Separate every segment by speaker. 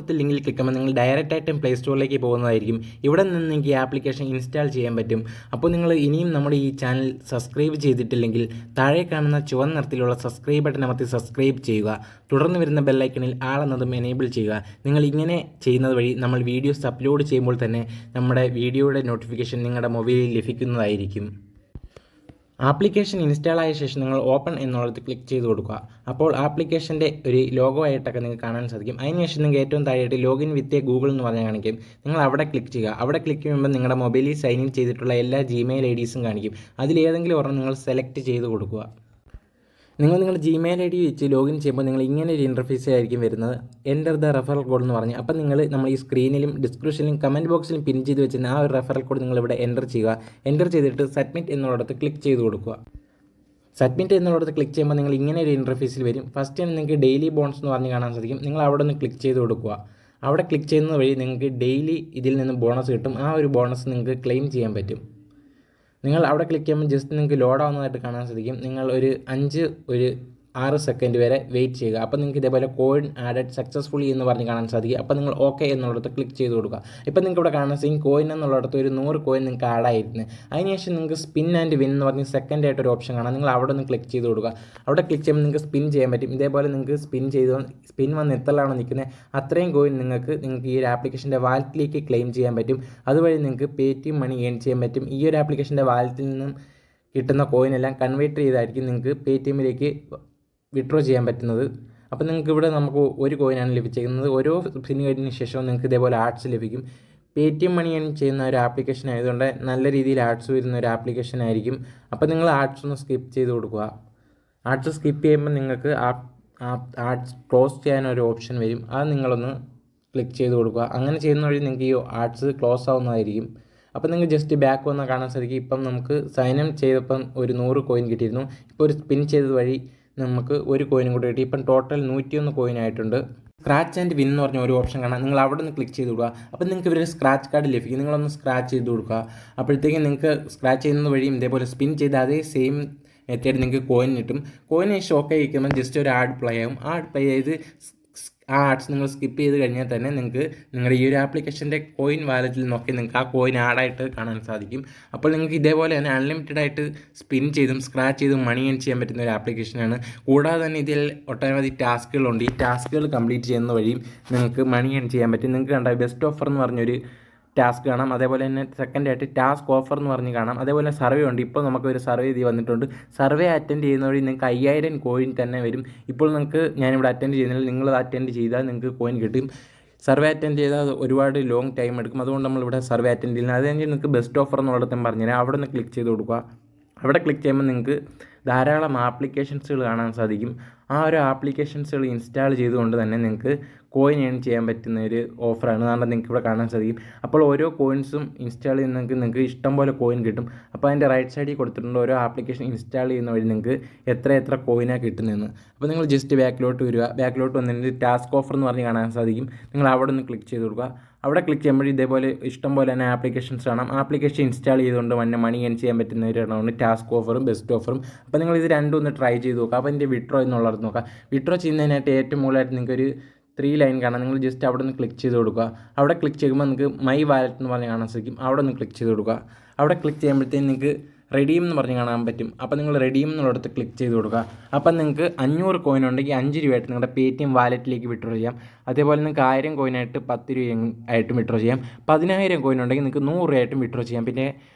Speaker 1: കൊടുത്ത ലിങ്കിൽ ക്ലിക്ക് ചെയ്യുമ്പോൾ നിങ്ങൾ ഡയറക്റ്റായിട്ടും പ്ലേ സ്റ്റോറിലേക്ക് പോകുന്നതായിരിക്കും. ഇവിടെ നിന്ന് നിങ്ങൾക്ക് ഈ ആപ്ലിക്കേഷൻ ഇൻസ്റ്റാൾ ചെയ്യാൻ പറ്റും. അപ്പോൾ നിങ്ങൾ ഇനിയും നമ്മുടെ ഈ ചാനൽ സബ്സ്ക്രൈബ് ചെയ്തിട്ടില്ലെങ്കിൽ താഴെ കാണുന്ന ചുവന്ന നിറത്തിലുള്ള സബ്സ്ക്രൈബ് ബട്ടൺ അമർത്തി സബ്സ്ക്രൈബ് ചെയ്യുക. തുടർന്ന് വരുന്ന ബെല്ലൈക്കണിൽ ആളെന്നതും എനേബിൾ ചെയ്യുക. നിങ്ങൾ ഇങ്ങനെ ചെയ്യുന്നത് വഴി നമ്മൾ വീഡിയോസ് അപ്ലോഡ് ചെയ്യുമ്പോൾ തന്നെ നമ്മുടെ വീഡിയോയുടെ നോട്ടിഫിക്കേഷൻ നിങ്ങളുടെ മൊബൈലിൽ ലഭിക്കുന്നതായിരിക്കും. ആപ്ലിക്കേഷൻ ഇൻസ്റ്റാൾ ആയ ശേഷം നിങ്ങൾ ഓപ്പൺ എന്നുള്ളത് ക്ലിക്ക് ചെയ്ത് കൊടുക്കുക. അപ്പോൾ ആപ്ലിക്കേഷൻ്റെ ഒരു ലോഗോ ആയിട്ടൊക്കെ നിങ്ങൾക്ക് കാണാൻ സാധിക്കും. അതിനുശേഷം നിങ്ങൾക്ക് ഏറ്റവും താഴെയായിട്ട് ലോഗിൻ വിത്ത് ഗൂഗിൾ എന്ന് പറഞ്ഞാൽ കാണിക്കും. നിങ്ങൾ അവിടെ ക്ലിക്ക് ചെയ്യുക. അവിടെ ക്ലിക്ക് ചെയ്യുമ്പോൾ നിങ്ങളുടെ മൊബൈലിൽ സൈൻ ഇൻ ചെയ്തിട്ടുള്ള എല്ലാ ജിമെയിൽ ഐഡീസും കാണിക്കും. അതിലേതെങ്കിലും ഒരെണ്ണം നിങ്ങൾ സെലക്ട് ചെയ്ത് കൊടുക്കുക. നിങ്ങളുടെ ജിമെയിൽ ഐ ഡി വെച്ച് ലോഗിൻ ചെയ്യുമ്പോൾ നിങ്ങൾ ഇങ്ങനെ ഒരു ഇൻ്റർഫേസ് ആയിരിക്കും വരുന്നത്. എൻ്റർ ദ റെഫറൽ കോഡ് എന്ന് പറഞ്ഞ് അപ്പം നമ്മൾ ഈ സ്ക്രീനിലും ഡിസ്ക്രിപ്ഷനിലും കമൻറ്റ് ബോക്സിലും പിൻ ചെയ്ത് വെച്ചിരുന്ന ആ ഒരു റെഫറൽ കോഡ് നിങ്ങൾ ഇവിടെ എൻ്റർ ചെയ്യുക. എൻ്റർ ചെയ്തിട്ട് സബ്മിറ്റ് എന്നുള്ളിടത്ത് ക്ലിക്ക് ചെയ്ത് കൊടുക്കുക. സബ്മിറ്റ് എന്നുള്ളിടത്ത് ക്ലിക്ക് ചെയ്യുമ്പോൾ നിങ്ങൾ ഇങ്ങനെ ഒരു ഇൻ്റർഫേസിൽ വരും. ഫസ്റ്റ് തന്നെ നിങ്ങൾക്ക് ഡെയിലി ബോണസ് എന്ന് പറഞ്ഞ് കാണാൻ സാധിക്കും. നിങ്ങൾ അവിടെ നിന്ന് ക്ലിക്ക് ചെയ്ത് കൊടുക്കുക. അവിടെ ക്ലിക്ക് ചെയ്യുന്നത് വഴി നിങ്ങൾക്ക് ഡെയിലി ഇതിൽ നിന്ന് ബോണസ് കിട്ടും. ആ ഒരു ബോണസ് നിങ്ങൾക്ക് ക്ലെയിം ചെയ്യാൻ പറ്റും. നിങ്ങൾ അവിടെ ക്ലിക്ക് ചെയ്യുമ്പോൾ ജസ്റ്റ് നിങ്ങൾക്ക് ലോഡ് ആവുന്നതായിട്ട് കാണാൻ സാധിക്കും. നിങ്ങൾ ഒരു 6 സെക്കൻഡ് വരെ വെയിറ്റ് ചെയ്യുക. അപ്പോൾ നിങ്ങൾക്ക് ഇതേപോലെ കോയിൻ ആഡഡ് സക്സസ്ഫുള്ളി എന്ന് പറഞ്ഞ് കാണാൻ സാധിക്കും. അപ്പോൾ നിങ്ങൾ ഓക്കെ എന്നുള്ളിടത്ത് ക്ലിക്ക് ചെയ്ത് കൊടുക്കുക. ഇപ്പോൾ നിങ്ങൾക്ക് ഇവിടെ കാണാൻ സാധിക്കും കോയിൻ എന്നുള്ളിടത്ത് ഒരു 100 കോയിൻ നിങ്ങൾക്ക് ആഡായിരുന്നു. അതിനുശേഷം നിങ്ങൾക്ക് സ്പിൻ ആൻഡ് വിൻ എന്ന് പറഞ്ഞ് സെക്കൻഡ് ആയിട്ട് ഒരു ഓപ്ഷൻ കാണാം. നിങ്ങൾ അവിടെ നിന്ന് ക്ലിക്ക് ചെയ്ത് കൊടുക്കുക. അവിടെ ക്ലിക്ക് ചെയ്യുമ്പോൾ നിങ്ങൾക്ക് സ്പിൻ ചെയ്യാൻ പറ്റും. ഇതേപോലെ നിങ്ങൾക്ക് സ്പിൻ വന്ന് എത്രയാണോ നിൽക്കുന്നത് അത്രയും കോയിൻ നിങ്ങൾക്ക് ഈ ഒരു ആപ്ലിക്കേഷൻ്റെ വാലറ്റിലേക്ക് ക്ലെയിം ചെയ്യാൻ പറ്റും. അതുവഴി നിങ്ങൾക്ക് paytm മണി ഏൺ ചെയ്യാൻ പറ്റും. ഈ ഒരു ആപ്ലിക്കേഷൻ്റെ വാലറ്റിൽ നിന്നും കിട്ടുന്ന കോയിനെല്ലാം കൺവേർട്ട് ചെയ്തായിരിക്കും നിങ്ങൾക്ക് പേടിഎമ്മിലേക്ക് വിഡ്രോ ചെയ്യാൻ പറ്റുന്നത്. അപ്പോൾ നിങ്ങൾക്ക് ഇവിടെ നമുക്ക് ഒരു കോയിനാണ് ലഭിച്ചിരിക്കുന്നത്. ഓരോ സ്പിൻ കഴിഞ്ഞതിന് ശേഷവും നിങ്ങൾക്ക് ഇതേപോലെ ആഡ്സ് ലഭിക്കും. paytm മണി ഏൺ ചെയ്യുന്ന ഒരു ആപ്ലിക്കേഷൻ ആയതുകൊണ്ട് നല്ല രീതിയിൽ ആഡ്സ് വരുന്ന ഒരു ആപ്ലിക്കേഷൻ ആയിരിക്കും. അപ്പോൾ നിങ്ങൾ ആഡ്സ് ഒന്ന് സ്കിപ്പ് ചെയ്ത് കൊടുക്കുക. ആഡ്സ് സ്കിപ്പ് ചെയ്യുമ്പോൾ നിങ്ങൾക്ക് ആഡ്സ് ക്ലോസ് ചെയ്യാനൊരു ഓപ്ഷൻ വരും. അത് നിങ്ങളൊന്ന് ക്ലിക്ക് ചെയ്ത് കൊടുക്കുക. അങ്ങനെ ചെയ്യുന്ന വഴി നിങ്ങൾക്ക് ഈ ആഡ്സ് ക്ലോസ് ആവുന്നതായിരിക്കും. അപ്പോൾ നിങ്ങൾക്ക് ജസ്റ്റ് ബാക്ക് വന്നാൽ കാണാൻ സാധിക്കും. ഇപ്പം നമുക്ക് സൈൻ ഇൻ ചെയ്തപ്പം ഒരു 100 കോയിൻ കിട്ടിയിരുന്നു. ഇപ്പോൾ ഒരു സ്പിൻ ചെയ്തത് വഴി നമുക്ക് ഒരു കോയിനും കൂടി കിട്ടി. ഇപ്പം ടോട്ടൽ 101 കോയിൻ ആയിട്ടുണ്ട്. സ്ക്രാച്ച് ആൻഡ് വിൻ എന്ന് പറഞ്ഞ ഒരു ഓപ്ഷൻ കാണാം. നിങ്ങൾ അവിടെ നിന്ന് ക്ലിക്ക് ചെയ്ത് കൊടുക്കുക. അപ്പോൾ നിങ്ങൾക്ക് ഇവർ സ്ക്രാച്ച് കാർഡ് ലഭിക്കും. നിങ്ങളൊന്ന് സ്ക്രാച്ച് ചെയ്ത് കൊടുക്കുക. അപ്പോഴത്തേക്കും നിങ്ങൾക്ക് സ്ക്രാച്ച് ചെയ്യുന്നത് വഴിയും ഇതേപോലെ സ്പിൻ ചെയ്ത് അതേ സെയിം മെത്തേഡ് നിങ്ങൾക്ക് കോയിൻ കിട്ടും. കോയിന് ഷോക്ക് ആയിരിക്കുമ്പോൾ ജസ്റ്റ് ഒരു ആഡ് പ്ലേ ആവും. ആഡ് പ്ലേ ചെയ്ത് ആ ആഡ്സ് നിങ്ങൾ സ്കിപ്പ് ചെയ്ത് കഴിഞ്ഞാൽ തന്നെ നിങ്ങൾക്ക് നിങ്ങളുടെ ഈ ഒരു ആപ്ലിക്കേഷൻ്റെ കോയിൻ വാലറ്റിൽ നോക്കി നിങ്ങൾക്ക് ആ കോയിൻ ആഡായിട്ട് കാണാൻ സാധിക്കും. അപ്പോൾ നിങ്ങൾക്ക് ഇതേപോലെ തന്നെ അൺലിമിറ്റഡ് ആയിട്ട് സ്പിൻ ചെയ്തും സ്ക്രാച്ച് ചെയ്തും മണി ഏൺ ചെയ്യാൻ പറ്റുന്ന ഒരു ആപ്ലിക്കേഷനാണ്. കൂടാതെ തന്നെ ഇതിൽ ഒട്ടനവധി ടാസ്കുകളുണ്ട്. ഈ ടാസ്കുകൾ കംപ്ലീറ്റ് ചെയ്യുന്ന വഴിയും നിങ്ങൾക്ക് മണി ഏൺ ചെയ്യാൻ പറ്റും. നിങ്ങൾക്ക് കണ്ട ബെസ്റ്റ് ഓഫർ എന്ന് പറഞ്ഞൊരു ടാസ്ക് കാണാം. അതേപോലെ തന്നെ സെക്കൻഡായിട്ട് ടാസ്ക് ഓഫർ എന്ന് പറഞ്ഞ് കാണാം. അതേപോലെ സർവേ ഉണ്ട്. ഇപ്പോൾ നമുക്കൊരു സർവേ ഇത് വന്നിട്ടുണ്ട്. സർവേ അറ്റൻഡ് ചെയ്യുന്ന വഴി നിങ്ങൾക്ക് 5000 കോയിൻ തന്നെ വരും. ഇപ്പോൾ നിങ്ങൾക്ക് ഞാനിവിടെ അറ്റൻഡ് ചെയ്യുന്നില്ല. നിങ്ങൾ അറ്റൻഡ് ചെയ്താൽ നിങ്ങൾക്ക് കോയിൻ കിട്ടും. സർവേ അറ്റൻഡ് ചെയ്താൽ ഒരുപാട് ലോങ് ടൈം എടുക്കും. അതുകൊണ്ട് നമ്മളിവിടെ സർവേ അറ്റൻഡ് ചെയ്യുന്നത്. അത് കഴിഞ്ഞ് നിങ്ങൾക്ക് ബെസ്റ്റ് ഓഫർ എന്നുള്ളത് ഞാൻ പറഞ്ഞുതരാം. അവിടെ നിന്ന് ക്ലിക്ക് ചെയ്ത് കൊടുക്കുക. അവിടെ ക്ലിക്ക് ചെയ്യുമ്പോൾ നിങ്ങൾക്ക് ധാരാളം ആപ്ലിക്കേഷൻസുകൾ കാണാൻ സാധിക്കും. ആ ഒരു ആപ്ലിക്കേഷൻസുകൾ ഇൻസ്റ്റാൾ ചെയ്തുകൊണ്ട് തന്നെ നിങ്ങൾക്ക് കോയിൻ ഏൺ ചെയ്യാൻ പറ്റുന്ന ഒരു ഓഫറാണ്. കാരണം നിങ്ങൾക്ക് ഇവിടെ കാണാൻ സാധിക്കും. അപ്പോൾ ഓരോ കോയിൻസും ഇൻസ്റ്റാൾ ചെയ്യുന്ന നിങ്ങൾക്ക് ഇഷ്ടം പോലെ കോയിൻ കിട്ടും. അപ്പോൾ അതിൻ്റെ റൈറ്റ് സൈഡിൽ കൊടുത്തിട്ടുണ്ട് ഓരോ ആപ്ലിക്കേഷൻ ഇൻസ്റ്റാൾ ചെയ്യുന്ന വഴി നിങ്ങൾക്ക് എത്ര കോയിനാണ് കിട്ടുന്നതെന്ന്. അപ്പോൾ നിങ്ങൾ ജസ്റ്റ് ബാക്കിലോട്ട് വരിക. ബാക്കിലോട്ട് വന്നിട്ട് ടാസ്ക് ഓഫർ എന്ന് പറഞ്ഞ് കാണാൻ സാധിക്കും. നിങ്ങൾ അവിടെ നിന്ന് ക്ലിക്ക് ചെയ്ത് കൊടുക്കുക. അവിടെ ക്ലിക്ക് ചെയ്യുമ്പോൾ ഇതേപോലെ ഇഷ്ടം പോലെ തന്നെ ആപ്ലിക്കേഷൻസ് കാണാം. ആപ്ലിക്കേഷൻ ഇൻസ്റ്റാൾ ചെയ്തുകൊണ്ട് മണി ഏൺ ചെയ്യാൻ പറ്റുന്ന ഒരു ഇടമാണ് ടാസ്ക് ഓഫറും ബെസ്റ്റ് ഓഫറും. അപ്പോൾ നിങ്ങൾ ഇത് രണ്ടും ഒന്ന് ട്രൈ ചെയ്ത് നോക്കുക. അപ്പോൾ ഇതിൻ്റെ വിഡ്രോ എന്നുള്ളത് നോക്കുക. വിഡ്രോ ചെയ്യുന്നതിനായിട്ട് ഏറ്റവും മുകളിലായിട്ട് നിങ്ങൾക്കൊരു 3 ലൈൻ കാണാം. നിങ്ങൾ ജസ്റ്റ് അവിടെ നിന്ന് ക്ലിക്ക് ചെയ്ത് കൊടുക്കുക. അവിടെ ക്ലിക്ക് ചെയ്യുമ്പോൾ നിങ്ങൾക്ക് മൈ വാലറ്റ് എന്ന് പറഞ്ഞ് കാണാൻ സാധിക്കും. അവിടെ നിന്ന് ക്ലിക്ക് ചെയ്ത് കൊടുക്കുക. അവിടെ ക്ലിക്ക് ചെയ്യുമ്പോഴത്തേക്കും നിങ്ങൾക്ക് റെഡീം എന്ന് പറഞ്ഞ് കാണാൻ പറ്റും. അപ്പോൾ നിങ്ങൾ റെഡീം എന്നുള്ളിടത്ത് ക്ലിക്ക് ചെയ്ത് കൊടുക്കുക. അപ്പം നിങ്ങൾക്ക് 500 കോയിൻ ഉണ്ടെങ്കിൽ 5 രൂപയായിട്ട് നിങ്ങളുടെ പേടിഎം വാലറ്റിലേക്ക് വിഡ്രോ ചെയ്യാം. അതേപോലെ നിങ്ങൾക്ക് 1000 കോയിനായിട്ട് 10 രൂപയായിട്ടും വിഡ്രോ ചെയ്യാം. 10000 കോയിൻ ഉണ്ടെങ്കിൽ നിങ്ങൾക്ക് 100 രൂപയായിട്ടും വിഡ്രോ ചെയ്യാം. പിന്നെ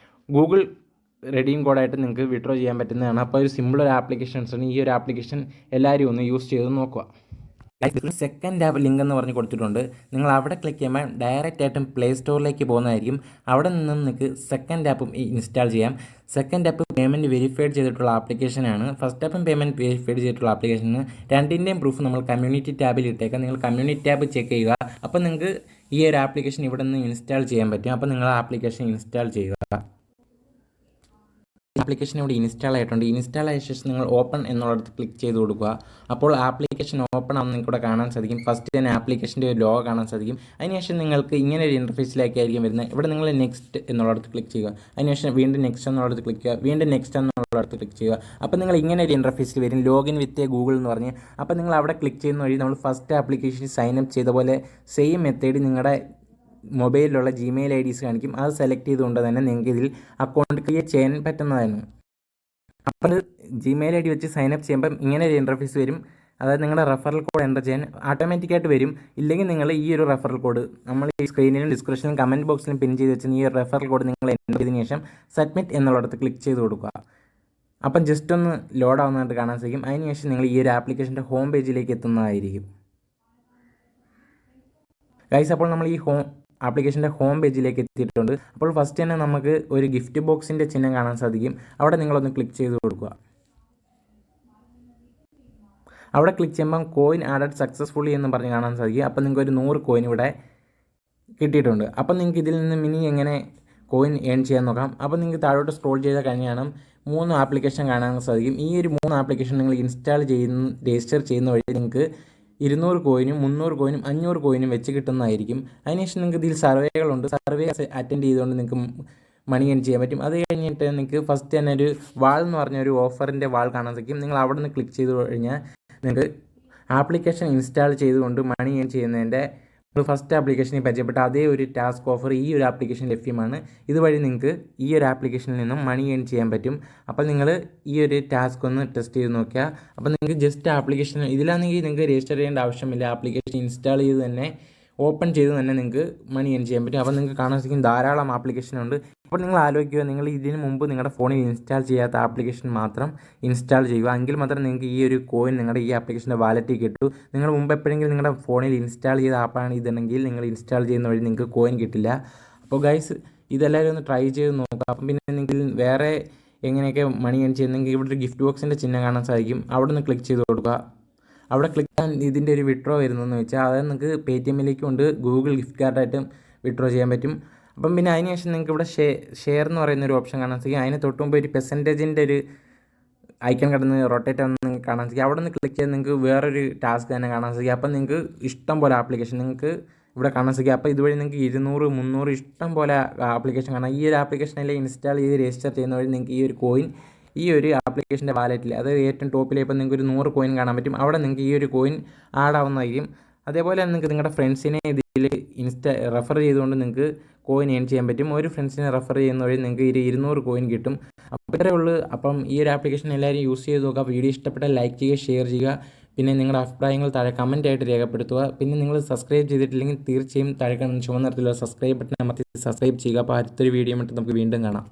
Speaker 1: ഗൂഗിൾ റെഡീം കോഡായിട്ട് നിങ്ങൾക്ക് വിഡ്രോ ചെയ്യാൻ പറ്റുന്നതാണ്. അപ്പോൾ ഒരു സിമ്പിൾ ഒരു ആപ്ലിക്കേഷൻസാണ്. ഈ ഒരു ആപ്ലിക്കേഷൻ എല്ലാവരും ഒന്ന് യൂസ് ചെയ്ത് നോക്കുക. സെക്കൻഡ് ആപ്പ് ലിങ്ക് എന്ന് പറഞ്ഞ് കൊടുത്തിട്ടുണ്ട്. നിങ്ങൾ അവിടെ ക്ലിക്ക് ചെയ്യുമ്പോൾ ഡയറക്റ്റ് ആയിട്ടും പ്ലേ സ്റ്റോറിലേക്ക് പോകുന്നതായിരിക്കും. അവിടെ നിന്നും നിങ്ങൾക്ക് സെക്കൻഡ് ആപ്പും ഇൻസ്റ്റാൾ ചെയ്യാം. സെക്കൻഡ് ആപ്പ് പേയ്മെൻറ്റ് വെരിഫൈഡ് ചെയ്തിട്ടുള്ള ആപ്ലിക്കേഷനാണ്. ഫസ്റ്റ് ആപ്പും പേയ്മെൻറ്റ് വെരിഫൈഡ് ചെയ്തിട്ടുള്ള ആപ്ലിക്കേഷന് രണ്ടിൻ്റെയും പ്രൂഫ് നമ്മൾ കമ്മ്യൂണിറ്റി ടാബിൽ ഇട്ടേക്കാം. നിങ്ങൾ കമ്മ്യൂണിറ്റി ടാബ് ചെക്ക് ചെയ്യുക. അപ്പോൾ നിങ്ങൾക്ക് ഈ ഒരു ആപ്ലിക്കേഷൻ ഇവിടെ നിന്ന് ഇൻസ്റ്റാൾ ചെയ്യാൻ പറ്റും. അപ്പോൾ നിങ്ങൾ ആ ആപ്ലിക്കേഷൻ ഇൻസ്റ്റാൾ ചെയ്യുക. ആപ്ലിക്കേഷൻ ഇവിടെ ഇൻസ്റ്റാൾ ആയിട്ടുണ്ട്. ഇൻസ്റ്റാൾ ആയ ശേഷം നിങ്ങൾ ഓപ്പൺ എന്നുള്ളിടത്ത് ക്ലിക്ക് ചെയ്ത് കൊടുക്കുക. അപ്പോൾ ആപ്ലിക്കേഷൻ ഓപ്പൺ ആണെന്ന് നിങ്ങൾക്ക് ഇവിടെ കാണാൻ സാധിക്കും. ഫസ്റ്റ് തന്നെ ആപ്ലിക്കേഷൻ്റെ ഒരു ലോഗോ കാണാൻ സാധിക്കും. അതിനുശേഷം നിങ്ങൾക്ക് ഇങ്ങനെ ഒരു ഇൻ്റർഫേസിലേക്കായിരിക്കും വരുന്നത്. ഇവിടെ നിങ്ങൾ നെക്സ്റ്റ് എന്നുള്ളിടത്ത് ക്ലിക്ക് ചെയ്യുക. അതിനുശേഷം വീണ്ടും നെക്സ്റ്റ് എന്നുള്ളിടത്ത് ക്ലിക്ക് ചെയ്യുക. വീണ്ടും നെക്സ്റ്റ് എന്നുള്ളിടത്ത് ക്ലിക്ക് ചെയ്യുക. അപ്പോൾ നിങ്ങൾ ഇങ്ങനെ ഒരു ഇൻ്റർഫേസിൽ വരും, ലോഗിൻ വിത്ത് ഗൂഗിൾ എന്ന് പറഞ്ഞ്. അപ്പോൾ നിങ്ങൾ അവിടെ ക്ലിക്ക് ചെയ്യുന്ന വഴി നമ്മൾ ഫസ്റ്റ് ആപ്ലിക്കേഷൻ സൈൻ അപ്പ് ചെയ്ത പോലെ സെയിം മെത്തേഡ് നിങ്ങളുടെ മൊബൈലിലുള്ള ജിമെയിൽ IDs കാണിക്കും. അത് സെലക്ട് ചെയ്തുകൊണ്ട് തന്നെ നിങ്ങൾക്ക് ഇതിൽ അക്കൗണ്ട് ക്രിയേറ്റ് ചെയ്യാൻ പറ്റുന്നതാണ്. അപ്പോൾ ജിമെയിൽ ID വെച്ച് സൈൻ അപ്പ് ചെയ്യുമ്പം ഇങ്ങനെ ഒരു ഇൻ്റർഫേസ് വരും. അതായത് നിങ്ങളുടെ റെഫറൽ കോഡ് എൻ്റർ ചെയ്യാൻ ഓട്ടോമാറ്റിക്കായിട്ട് വരും. ഇല്ലെങ്കിൽ നിങ്ങൾ ഈ ഒരു റെഫറൽ കോഡ് നമ്മൾ ഈ സ്ക്രീനിലും ഡിസ്ക്രിപ്ഷനിലും കമൻറ്റ് ബോക്സിലും പിൻ ചെയ്ത് വെച്ച് ഈ ഒരു റെഫറൽ കോഡ് നിങ്ങൾ എൻ്റർ ചെയ്തതിന് ശേഷം സബ്മിറ്റ് എന്നുള്ളിടത്ത് ക്ലിക്ക് ചെയ്ത് കൊടുക്കുക. അപ്പം ജസ്റ്റ് ഒന്ന് ലോഡ് ആവുന്നതായിട്ട് കാണാൻ സാധിക്കും. അതിനുശേഷം നിങ്ങൾ ഈ ഒരു ആപ്ലിക്കേഷൻ്റെ ഹോം പേജിലേക്ക് എത്തുന്നതായിരിക്കും. ഗൈസ്, അപ്പോൾ നമ്മൾ ഈ ആപ്ലിക്കേഷൻ്റെ ഹോം പേജിലേക്ക് എത്തിയിട്ടുണ്ട്. അപ്പോൾ ഫസ്റ്റ് തന്നെ നമുക്ക് ഒരു ഗിഫ്റ്റ് ബോക്സിൻ്റെ ചിഹ്നം കാണാൻ സാധിക്കും. അവിടെ നിങ്ങളൊന്ന് ക്ലിക്ക് ചെയ്ത് കൊടുക്കുക. അവിടെ ക്ലിക്ക് ചെയ്യുമ്പം കോയിൻ ആഡഡ് സക്സസ്ഫുള്ളി എന്ന് പറഞ്ഞ് കാണാൻ സാധിക്കും. അപ്പോൾ നിങ്ങൾക്ക് ഒരു 100 കോയിൻ ഇവിടെ കിട്ടിയിട്ടുണ്ട്. അപ്പം നിങ്ങൾക്ക് ഇതിൽ നിന്ന് മിനി എങ്ങനെ കോയിൻ ഏൺ ചെയ്യാൻ നോക്കാം. അപ്പോൾ നിങ്ങൾക്ക് താഴോട്ട് സ്ക്രോൾ ചെയ്താൽ കഴിഞ്ഞാണ് 3 ആപ്ലിക്കേഷൻ കാണാൻ സാധിക്കും. ഈ ഒരു 3 ആപ്ലിക്കേഷൻ നിങ്ങൾ ഇൻസ്റ്റാൾ രജിസ്റ്റർ ചെയ്യുന്ന വഴി നിങ്ങൾക്ക് 200 കോയിനും 300 കോയിനും 500 കോയിനും വെച്ച് കിട്ടുന്നതായിരിക്കും. അതിനുശേഷം നിങ്ങൾക്ക് ഇതിൽ സർവേകളുണ്ട്. സർവേ അറ്റൻഡ് ചെയ്തുകൊണ്ട് നിങ്ങൾക്ക് മണി ഏൺ ചെയ്യാൻ പറ്റും. അത് കഴിഞ്ഞിട്ട് നിങ്ങൾക്ക് ഫസ്റ്റ് തന്നെ ഒരു വാൾ എന്ന് പറഞ്ഞ ഒരു ഓഫറിൻ്റെ വാൾ കാണാൻ സാധിക്കും. നിങ്ങൾ അവിടെ നിന്ന് ക്ലിക്ക് ചെയ്ത് കഴിഞ്ഞാൽ നിങ്ങൾക്ക് ആപ്ലിക്കേഷൻ ഇൻസ്റ്റാൾ ചെയ്തുകൊണ്ട് മണി ഏൺ ചെയ്യുന്നതിൻ്റെ ഫസ്റ്റ് ആപ്ലിക്കേഷനിൽ പരിചയപ്പെട്ട അതേ ഒരു ടാസ്ക് ഓഫർ ഈ ഒരു ആപ്ലിക്കേഷൻ ലഭ്യമാണ്. ഇതുവഴി നിങ്ങൾക്ക് ഈ ഒരു ആപ്ലിക്കേഷനിൽ നിന്നും മണി ഏൺ ചെയ്യാൻ പറ്റും. അപ്പോൾ നിങ്ങൾ ഈ ഒരു ടാസ്ക് ഒന്ന് ടെസ്റ്റ് ചെയ്ത് നോക്കുക. അപ്പോൾ നിങ്ങൾക്ക് ജസ്റ്റ് ആപ്ലിക്കേഷൻ ഇതിലാണെങ്കിൽ നിങ്ങൾക്ക് രജിസ്റ്റർ ചെയ്യേണ്ട ആവശ്യമില്ല. ആപ്ലിക്കേഷൻ ഇൻസ്റ്റാൾ ചെയ്ത് തന്നെ ഓപ്പൺ ചെയ്ത് തന്നെ നിങ്ങൾക്ക് മണി ഏൺ ചെയ്യാൻ പറ്റും. അപ്പോൾ നിങ്ങൾക്ക് കാണാൻ സാധിക്കും ധാരാളം ആപ്ലിക്കേഷൻ ഉണ്ട്. അപ്പോൾ നിങ്ങൾ ആലോചിക്കുക, നിങ്ങൾ ഇതിന് മുമ്പ് നിങ്ങളുടെ ഫോണിൽ ഇൻസ്റ്റാൾ ചെയ്യാത്ത ആപ്ലിക്കേഷൻ മാത്രം ഇൻസ്റ്റാൾ ചെയ്യുക. എങ്കിൽ മാത്രം നിങ്ങൾക്ക് ഈ ഒരു കോയിൻ നിങ്ങളുടെ ഈ ആപ്ലിക്കേഷൻ്റെ വാലറ്റിൽ കിട്ടൂ. നിങ്ങൾ മുമ്പ് എപ്പോഴെങ്കിലും നിങ്ങളുടെ ഫോണിൽ ഇൻസ്റ്റാൾ ചെയ്ത ആപ്പാണ് ഇതെങ്കിൽ നിങ്ങൾ ഇൻസ്റ്റാൾ ചെയ്യുന്ന വഴി നിങ്ങൾക്ക് കോയിൻ കിട്ടില്ല. അപ്പോൾ ഗൈസ്, ഇതെല്ലാവരും ഒന്ന് ട്രൈ ചെയ്ത് നോക്കുക. അപ്പം പിന്നെ നിങ്ങൾ വേറെ എങ്ങനെയൊക്കെ മണി ഏൺ ചെയ്യുന്നെങ്കിൽ ഇവിടെ ഒരു ഗിഫ്റ്റ് ബോക്സിൻ്റെ ചിഹ്നം കാണാൻ സാധിക്കും. അവിടെ നിന്ന് ക്ലിക്ക് ചെയ്ത് കൊടുക്കുക. അവിടെ ക്ലിക്ക് ചെയ്യാൻ ഇതിൻ്റെ ഒരു വിഡ്രോ വരുന്നതെന്ന് വെച്ചാൽ അതായത് നിങ്ങൾക്ക് paytm കൊണ്ട് ഗൂഗിൾ ഗിഫ്റ്റ് കാർഡായിട്ടും വിഡ്രോ ചെയ്യാൻ പറ്റും. അപ്പം പിന്നെ അതിനുശേഷം നിങ്ങൾക്ക് ഇവിടെ ഷെയർ എന്ന് പറയുന്ന ഒരു ഓപ്ഷൻ കാണാൻ സാധിക്കും. അതിന് തൊട്ട് മുമ്പ് ഒരു പെർസെൻറ്റേജിൻ്റെ ഒരു ഐക്കൺ കിടന്ന് റൊട്ടേറ്റ് ആണെന്ന് നിങ്ങൾക്ക് കാണാൻ സാധിക്കും. അവിടെ നിന്ന് ക്ലിക്ക് ചെയ്ത് നിങ്ങൾക്ക് വേറൊരു ടാസ്ക് തന്നെ കാണാൻ സാധിക്കും. അപ്പം നിങ്ങൾക്ക് ഇഷ്ടം പോലെ ആപ്ലിക്കേഷൻ നിങ്ങൾക്ക് ഇവിടെ കാണാൻ സാധിക്കും. അപ്പോൾ ഇതുവഴി നിങ്ങൾക്ക് 200, 300 ഇഷ്ടം പോലെ ആപ്ലിക്കേഷൻ കാണാം. ഈ ഒരു ആപ്ലിക്കേഷനെല്ലാം ഇൻസ്റ്റാൾ ചെയ്ത് രജിസ്റ്റർ ചെയ്യുന്ന വഴി നിങ്ങൾക്ക് ഈ ഒരു കോയിൻ ഈ ഒരു ആപ്ലിക്കേഷൻ്റെ വാലറ്റിൽ അതായത് ഏറ്റവും ടോപ്പിൽ ഇപ്പോൾ നിങ്ങൾക്ക് ഒരു 100 കോയിൻ കാണാൻ പറ്റും. അവിടെ നിങ്ങൾക്ക് ഈ ഒരു കോയിൻ ആഡ് ആവുന്നതായിരിക്കും. അതേപോലെ നിങ്ങൾക്ക് നിങ്ങളുടെ ഫ്രണ്ട്സിനെ ഇതിൽ റെഫർ ചെയ്തുകൊണ്ട് നിങ്ങൾക്ക് കോയിൻ ഏൺ ചെയ്യാൻ പറ്റും. ഒരു ഫ്രണ്ട്സിനെ റെഫർ ചെയ്യുന്ന വഴി നിങ്ങൾക്ക് 200 കോയിൻ കിട്ടും. അപ്പോൾ ഇത്രയേ ഉള്ളൂ. അപ്പം ഈ ഒരു ആപ്ലിക്കേഷൻ എല്ലാവരും യൂസ് ചെയ്ത് നോക്കുക. വീഡിയോ ഇഷ്ടപ്പെട്ടാൽ ലൈക്ക് ചെയ്യുക, ഷെയർ ചെയ്യുക. പിന്നെ നിങ്ങളുടെ അഭിപ്രായങ്ങൾ താഴെ കമൻറ്റായിട്ട് രേഖപ്പെടുത്തുക. പിന്നെ നിങ്ങൾ സബ്സ്ക്രൈബ് ചെയ്തിട്ടില്ലെങ്കിൽ തീർച്ചയായും താഴെ ചുവന്ന നിറത്തിലുള്ള സബ്സ്ക്രൈബ് ബട്ടൺ അമർത്തി സബ്സ്ക്രൈബ് ചെയ്യുക. അപ്പോൾ അടുത്തൊരു വീഡിയോ ആയിട്ട് നമുക്ക് വീണ്ടും കാണാം.